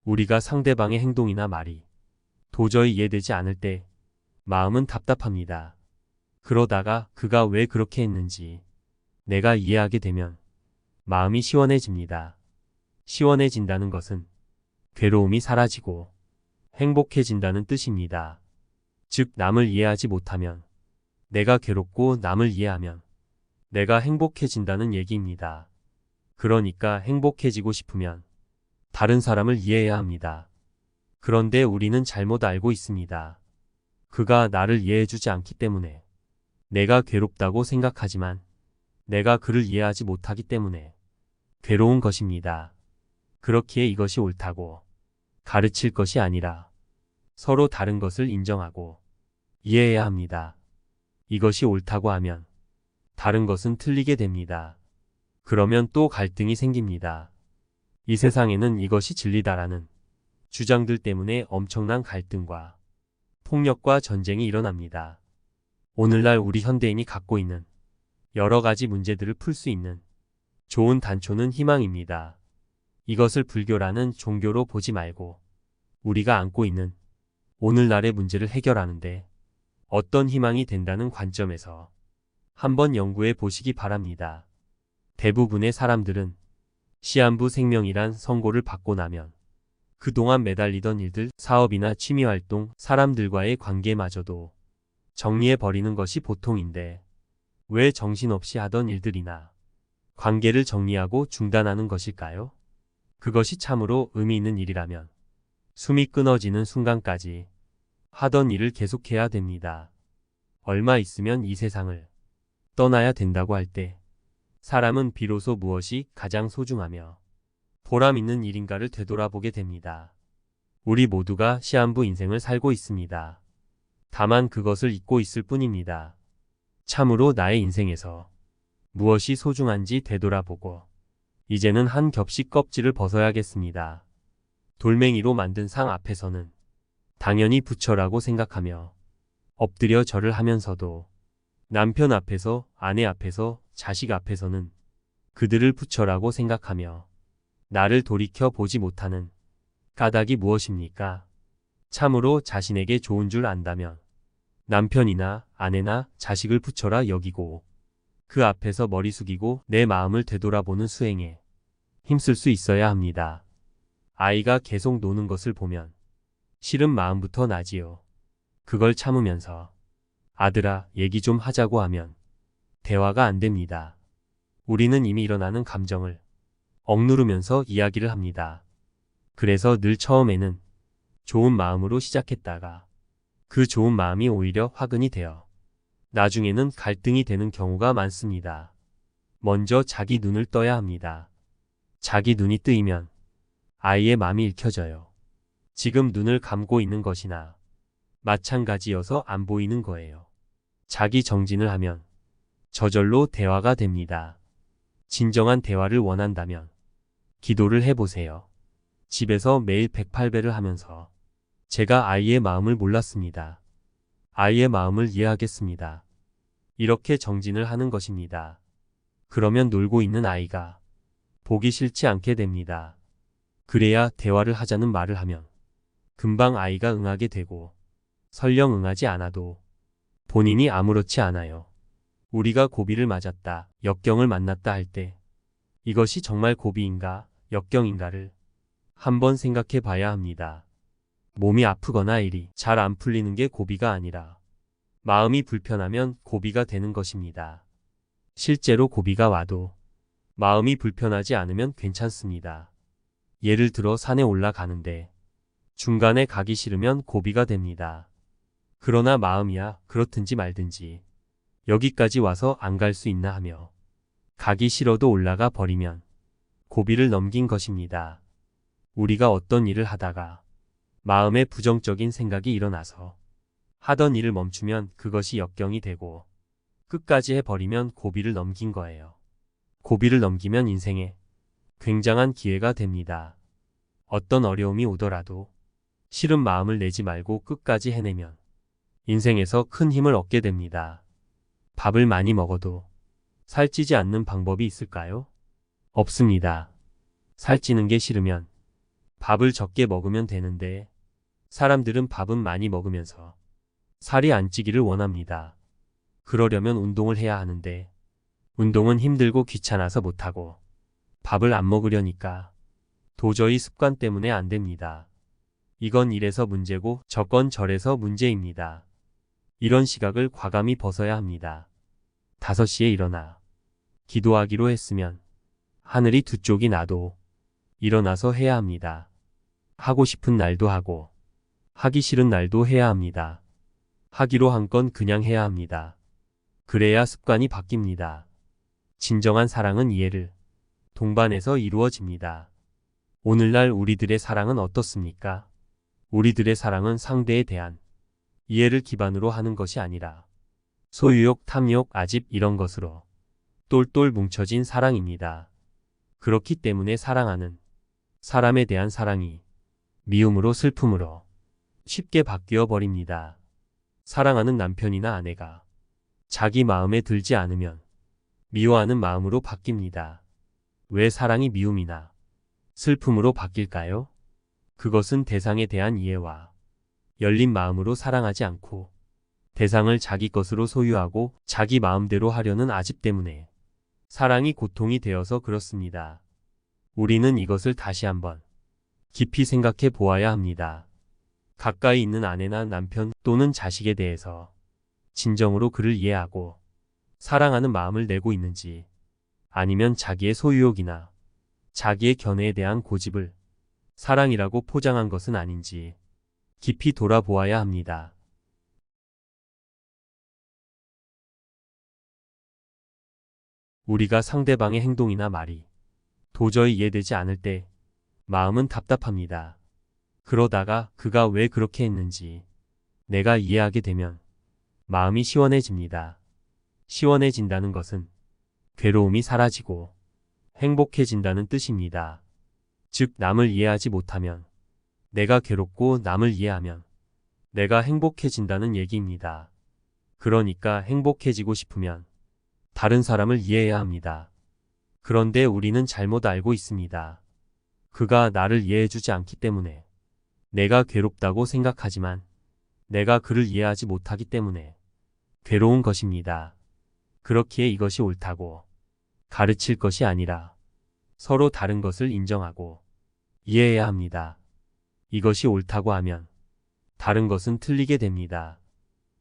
우리가 상대방의 행동이나 말이 도저히 이해되지 않을 때 마음은 답답합니다. 그러다가 그가 왜 그렇게 했는지 내가 이해하게 되면 마음이 시원해집니다. 시원해진다는 것은 괴로움이 사라지고 행복해진다는 뜻입니다. 즉, 남을 이해하지 못하면 내가 괴롭고 남을 이해하면 내가 행복해진다는 얘기입니다. 그러니까 행복해지고 싶으면 다른 사람을 이해해야 합니다. 그런데 우리는 잘못 알고 있습니다. 그가 나를 이해해주지 않기 때문에 내가 괴롭다고 생각하지만 내가 그를 이해하지 못하기 때문에 괴로운 것입니다. 그렇기에 이것이 옳다고 가르칠 것이 아니라 서로 다른 것을 인정하고 이해해야 합니다. 이것이 옳다고 하면 다른 것은 틀리게 됩니다. 그러면 또 갈등이 생깁니다. 이 세상에는 이것이 진리다라는 주장들 때문에 엄청난 갈등과 폭력과 전쟁이 일어납니다. 오늘날 우리 현대인이 갖고 있는 여러 가지 문제들을 풀 수 있는 좋은 단초는 희망입니다. 이것을 불교라는 종교로 보지 말고 우리가 안고 있는 오늘날의 문제를 해결하는데 어떤 희망이 된다는 관점에서 한번 연구해 보시기 바랍니다. 대부분의 사람들은 시한부 생명이란 선고를 받고 나면 그동안 매달리던 일들, 사업이나 취미활동, 사람들과의 관계마저도 정리해버리는 것이 보통인데 왜 정신없이 하던 일들이나 관계를 정리하고 중단하는 것일까요? 그것이 참으로 의미 있는 일이라면 숨이 끊어지는 순간까지 하던 일을 계속해야 됩니다. 얼마 있으면 이 세상을 떠나야 된다고 할 때 사람은 비로소 무엇이 가장 소중하며 보람 있는 일인가를 되돌아보게 됩니다. 우리 모두가 시한부 인생을 살고 있습니다. 다만 그것을 잊고 있을 뿐입니다. 참으로 나의 인생에서 무엇이 소중한지 되돌아보고 이제는 한 겹씩 껍질을 벗어야겠습니다. 돌멩이로 만든 상 앞에서는 당연히 부처라고 생각하며 엎드려 절을 하면서도 남편 앞에서, 아내 앞에서, 자식 앞에서는 그들을 부처라고 생각하며 나를 돌이켜 보지 못하는 까닭이 무엇입니까? 참으로 자신에게 좋은 줄 안다면 남편이나 아내나 자식을 부처라 여기고 그 앞에서 머리 숙이고 내 마음을 되돌아보는 수행에 힘쓸 수 있어야 합니다. 아이가 계속 노는 것을 보면 싫은 마음부터 나지요. 그걸 참으면서 아들아, 얘기 좀 하자고 하면 대화가 안 됩니다. 우리는 이미 일어나는 감정을 억누르면서 이야기를 합니다. 그래서 늘 처음에는 좋은 마음으로 시작했다가 그 좋은 마음이 오히려 화근이 되어 나중에는 갈등이 되는 경우가 많습니다. 먼저 자기 눈을 떠야 합니다. 자기 눈이 뜨이면 아이의 마음이 읽혀져요. 지금 눈을 감고 있는 것이나 마찬가지여서 안 보이는 거예요. 자기 정진을 하면 저절로 대화가 됩니다. 진정한 대화를 원한다면 기도를 해보세요. 집에서 매일 108배를 하면서 제가 아이의 마음을 몰랐습니다. 아이의 마음을 이해하겠습니다. 이렇게 정진을 하는 것입니다. 그러면 놀고 있는 아이가 보기 싫지 않게 됩니다. 그래야 대화를 하자는 말을 하면 금방 아이가 응하게 되고 설령 응하지 않아도 본인이 아무렇지 않아요. 우리가 고비를 맞았다, 역경을 만났다 할 때 이것이 정말 고비인가, 역경인가를 한번 생각해 봐야 합니다. 몸이 아프거나 일이 잘 안 풀리는 게 고비가 아니라 마음이 불편하면 고비가 되는 것입니다. 실제로 고비가 와도 마음이 불편하지 않으면 괜찮습니다. 예를 들어 산에 올라가는데 중간에 가기 싫으면 고비가 됩니다. 그러나 마음이야 그렇든지 말든지 여기까지 와서 안 갈 수 있나 하며 가기 싫어도 올라가 버리면 고비를 넘긴 것입니다. 우리가 어떤 일을 하다가 마음에 부정적인 생각이 일어나서 하던 일을 멈추면 그것이 역경이 되고 끝까지 해버리면 고비를 넘긴 거예요. 고비를 넘기면 인생에 굉장한 기회가 됩니다. 어떤 어려움이 오더라도 싫은 마음을 내지 말고 끝까지 해내면 인생에서 큰 힘을 얻게 됩니다. 밥을 많이 먹어도 살찌지 않는 방법이 있을까요? 없습니다. 살찌는 게 싫으면 밥을 적게 먹으면 되는데 사람들은 밥은 많이 먹으면서 살이 안 찌기를 원합니다. 그러려면 운동을 해야 하는데 운동은 힘들고 귀찮아서 못하고 밥을 안 먹으려니까 도저히 습관 때문에 안 됩니다. 이건 이래서 문제고 저건 저래서 문제입니다. 이런 시각을 과감히 벗어야 합니다. 5시에 일어나 기도하기로 했으면 하늘이 두 쪽이 나도 일어나서 해야 합니다. 하고 싶은 날도 하고 하기 싫은 날도 해야 합니다. 하기로 한 건 그냥 해야 합니다. 그래야 습관이 바뀝니다. 진정한 사랑은 이해를 동반해서 이루어집니다. 오늘날 우리들의 사랑은 어떻습니까? 우리들의 사랑은 상대에 대한 이해를 기반으로 하는 것이 아니라 소유욕, 탐욕, 아집 이런 것으로 똘똘 뭉쳐진 사랑입니다. 그렇기 때문에 사랑하는 사람에 대한 사랑이 미움으로 슬픔으로 쉽게 바뀌어 버립니다. 사랑하는 남편이나 아내가 자기 마음에 들지 않으면 미워하는 마음으로 바뀝니다. 왜 사랑이 미움이나 슬픔으로 바뀔까요? 그것은 대상에 대한 이해와 열린 마음으로 사랑하지 않고 대상을 자기 것으로 소유하고 자기 마음대로 하려는 아집 때문에 사랑이 고통이 되어서 그렇습니다. 우리는 이것을 다시 한번 깊이 생각해 보아야 합니다. 가까이 있는 아내나 남편 또는 자식에 대해서 진정으로 그를 이해하고 사랑하는 마음을 내고 있는지 아니면 자기의 소유욕이나 자기의 견해에 대한 고집을 사랑이라고 포장한 것은 아닌지 깊이 돌아보아야 합니다. 우리가 상대방의 행동이나 말이 도저히 이해되지 않을 때 마음은 답답합니다. 그러다가 그가 왜 그렇게 했는지 내가 이해하게 되면 마음이 시원해집니다. 시원해진다는 것은 괴로움이 사라지고 행복해진다는 뜻입니다. 즉, 남을 이해하지 못하면 내가 괴롭고 남을 이해하면 내가 행복해진다는 얘기입니다. 그러니까 행복해지고 싶으면 다른 사람을 이해해야 합니다. 그런데 우리는 잘못 알고 있습니다. 그가 나를 이해해주지 않기 때문에 내가 괴롭다고 생각하지만 내가 그를 이해하지 못하기 때문에 괴로운 것입니다. 그렇기에 이것이 옳다고 가르칠 것이 아니라 서로 다른 것을 인정하고 이해해야 합니다. 이것이 옳다고 하면 다른 것은 틀리게 됩니다.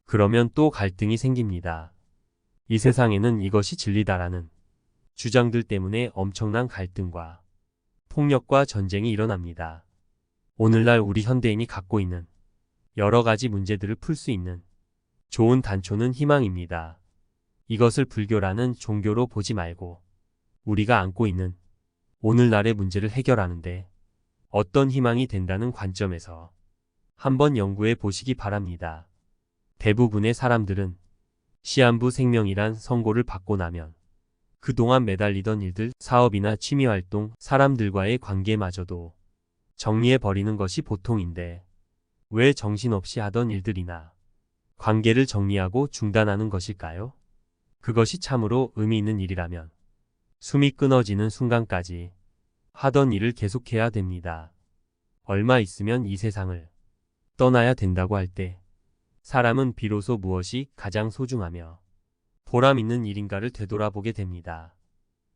그러면 또 갈등이 생깁니다. 이 세상에는 이것이 진리다라는 주장들 때문에 엄청난 갈등과 폭력과 전쟁이 일어납니다. 오늘날 우리 현대인이 갖고 있는 여러 가지 문제들을 풀 수 있는 좋은 단초는 희망입니다. 이것을 불교라는 종교로 보지 말고 우리가 안고 있는 오늘날의 문제를 해결하는데 어떤 희망이 된다는 관점에서 한번 연구해 보시기 바랍니다. 대부분의 사람들은 시한부 생명이란 선고를 받고 나면 그동안 매달리던 일들, 사업이나 취미활동, 사람들과의 관계마저도 정리해버리는 것이 보통인데 왜 정신없이 하던 일들이나 관계를 정리하고 중단하는 것일까요? 그것이 참으로 의미 있는 일이라면 숨이 끊어지는 순간까지 하던 일을 계속해야 됩니다. 얼마 있으면 이 세상을 떠나야 된다고 할 때 사람은 비로소 무엇이 가장 소중하며 보람 있는 일인가를 되돌아보게 됩니다.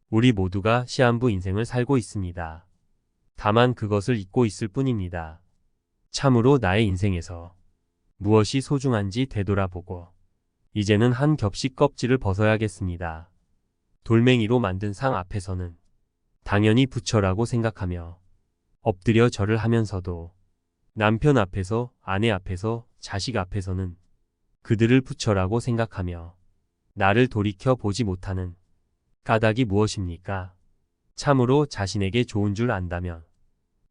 우리 모두가 시한부 인생을 살고 있습니다. 다만 그것을 잊고 있을 뿐입니다. 참으로 나의 인생에서 무엇이 소중한지 되돌아보고 이제는 한 겹씩 껍질을 벗어야겠습니다. 돌멩이로 만든 상 앞에서는 당연히 부처라고 생각하며 엎드려 절을 하면서도 남편 앞에서, 아내 앞에서, 자식 앞에서는 그들을 부처라고 생각하며 나를 돌이켜 보지 못하는 까닭이 무엇입니까? 참으로 자신에게 좋은 줄 안다면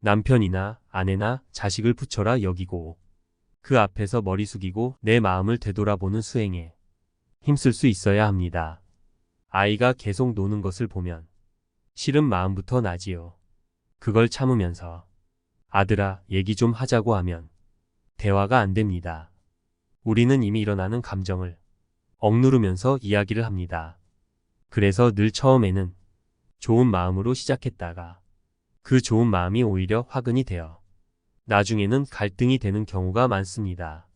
남편이나 아내나 자식을 부처라 여기고 그 앞에서 머리 숙이고 내 마음을 되돌아보는 수행에 힘쓸 수 있어야 합니다. 아이가 계속 노는 것을 보면 싫은 마음부터 나지요. 그걸 참으면서 아들아, 얘기 좀 하자고 하면 대화가 안 됩니다. 우리는 이미 일어나는 감정을 억누르면서 이야기를 합니다. 그래서 늘 처음에는 좋은 마음으로 시작했다가 그 좋은 마음이 오히려 화근이 되어 나중에는 갈등이 되는 경우가 많습니다.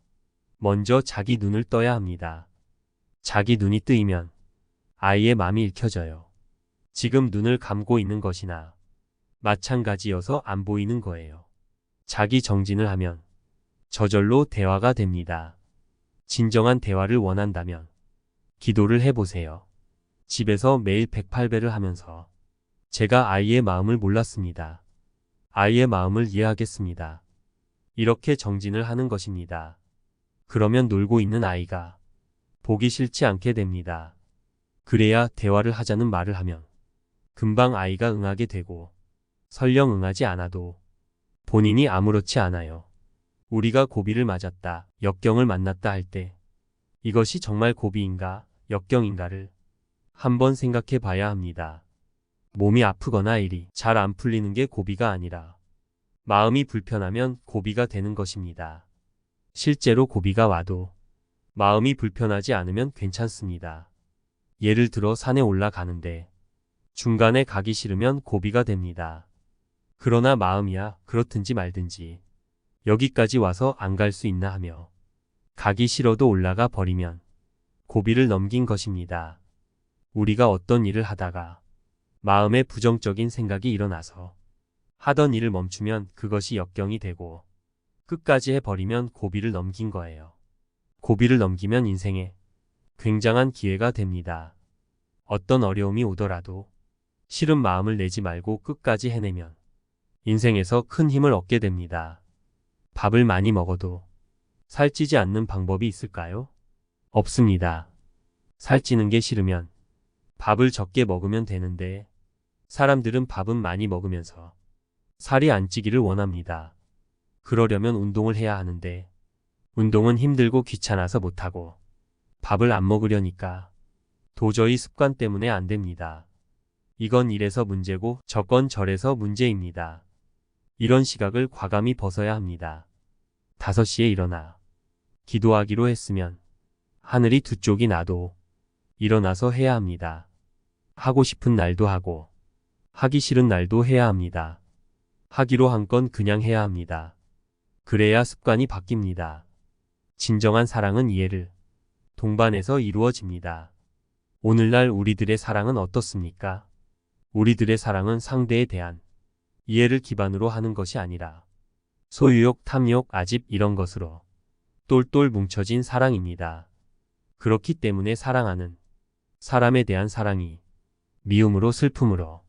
먼저 자기 눈을 떠야 합니다. 자기 눈이 뜨이면 아이의 마음이 읽혀져요. 지금 눈을 감고 있는 것이나 마찬가지여서 안 보이는 거예요. 자기 정진을 하면 저절로 대화가 됩니다. 진정한 대화를 원한다면 기도를 해보세요. 집에서 매일 108배를 하면서 제가 아이의 마음을 몰랐습니다. 아이의 마음을 이해하겠습니다. 이렇게 정진을 하는 것입니다. 그러면 놀고 있는 아이가 보기 싫지 않게 됩니다. 그래야 대화를 하자는 말을 하면 금방 아이가 응하게 되고 설령 응하지 않아도 본인이 아무렇지 않아요. 우리가 고비를 맞았다, 역경을 만났다 할 때 이것이 정말 고비인가, 역경인가를 한번 생각해 봐야 합니다. 몸이 아프거나 일이 잘 안 풀리는 게 고비가 아니라 마음이 불편하면 고비가 되는 것입니다. 실제로 고비가 와도 마음이 불편하지 않으면 괜찮습니다. 예를 들어 산에 올라가는데 중간에 가기 싫으면 고비가 됩니다. 그러나 마음이야 그렇든지 말든지 여기까지 와서 안 갈 수 있나 하며 가기 싫어도 올라가 버리면 고비를 넘긴 것입니다. 우리가 어떤 일을 하다가 마음에 부정적인 생각이 일어나서 하던 일을 멈추면 그것이 역경이 되고 끝까지 해버리면 고비를 넘긴 거예요. 고비를 넘기면 인생에 굉장한 기회가 됩니다. 어떤 어려움이 오더라도 싫은 마음을 내지 말고 끝까지 해내면 인생에서 큰 힘을 얻게 됩니다. 밥을 많이 먹어도 살찌지 않는 방법이 있을까요? 없습니다. 살찌는 게 싫으면 밥을 적게 먹으면 되는데 사람들은 밥은 많이 먹으면서 살이 안 찌기를 원합니다. 그러려면 운동을 해야 하는데 운동은 힘들고 귀찮아서 못하고 밥을 안 먹으려니까 도저히 습관 때문에 안 됩니다. 이건 이래서 문제고 저건 저래서 문제입니다. 이런 시각을 과감히 벗어야 합니다. 5시에 일어나 기도하기로 했으면 하늘이 두 쪽이 나도 일어나서 해야 합니다. 하고 싶은 날도 하고 하기 싫은 날도 해야 합니다. 하기로 한 건 그냥 해야 합니다. 그래야 습관이 바뀝니다. 진정한 사랑은 이해를 동반해서 이루어집니다. 오늘날 우리들의 사랑은 어떻습니까? 우리들의 사랑은 상대에 대한 이해를 기반으로 하는 것이 아니라 소유욕, 탐욕, 아집 이런 것으로 똘똘 뭉쳐진 사랑입니다. 그렇기 때문에 사랑하는 사람에 대한 사랑이 미움으로 슬픔으로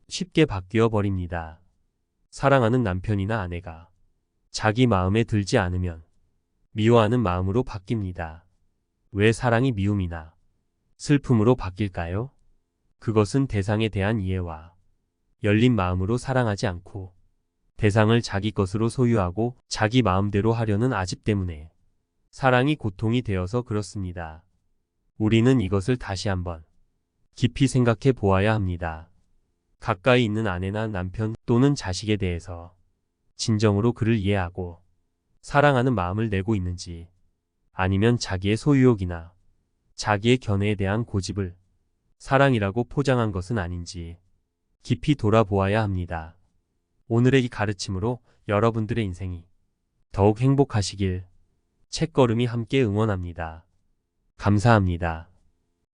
쉽게 바뀌어 버립니다. 사랑하는 남편이나 아내가 자기 마음에 들지 않으면 미워하는 마음으로 바뀝니다. 왜 사랑이 미움이나 슬픔으로 바뀔까요? 그것은 대상에 대한 이해와 열린 마음으로 사랑하지 않고 대상을 자기 것으로 소유하고 자기 마음대로 하려는 아집 때문에 사랑이 고통이 되어서 그렇습니다. 우리는 이것을 다시 한번 깊이 생각해 보아야 합니다. 가까이 있는 아내나 남편 또는 자식에 대해서 진정으로 그를 이해하고 사랑하는 마음을 내고 있는지 아니면 자기의 소유욕이나 자기의 견해에 대한 고집을 사랑이라고 포장한 것은 아닌지 깊이 돌아보아야 합니다. 오늘의 이 가르침으로 여러분들의 인생이 더욱 행복하시길 책걸음이 함께 응원합니다. 감사합니다.